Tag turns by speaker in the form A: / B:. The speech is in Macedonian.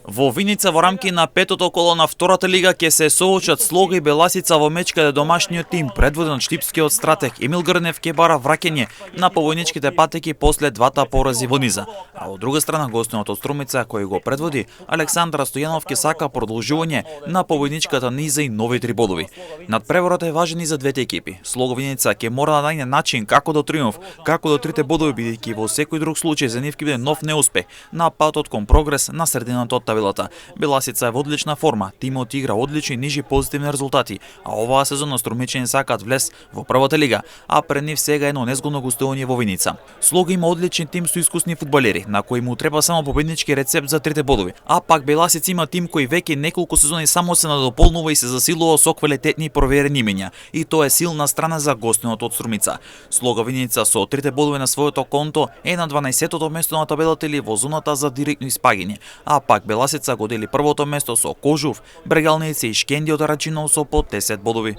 A: Во Виница во рамки на петото коло на втората лига ќе се соочат Слога и Беласица во меч каде домашниот тим предводен од штипскиот стратег Емил Грнев ќе бара враќање на победничките патеки после двата порази во низа. А од друга страна гостинот од Струмица кој го предводи Александар Стојанов ќе сака продолжување на победничката низа и нови 3 бодови. Надпреворот е важен и за двете екипи. Слога Виница ќе мора да најде начин како до триумф, како до 3 бодови, бидејќи во секој друг случај за нив ќе биде нов неуспех на патот кон прогрес на средината од табелата. Беласица е во одлична форма, тимот игра одлично и нижи позитивни резултати, а оваа сезона струмичани сакаат влез во првата лига, а пред нив сега едно незгодно гостување во Виница. Слога има одличен тим со искусни фудбалери, на кои му треба само победнички рецепт за 3 бодови, а пак Беласица има тим кој веќе неколку сезони само се надополнува и се засилува со квалитетни и проверени имиња, и тоа е силна страна за гостинот од Струмица. Слога Виница со 3 бодови на своето конто е на 12-тото место на табелата или во зоната за директно испаѓање, а пак Беласица го дели првото место со Кожув, Брегалница и Шкенди од Рачинов со по 10 бодови.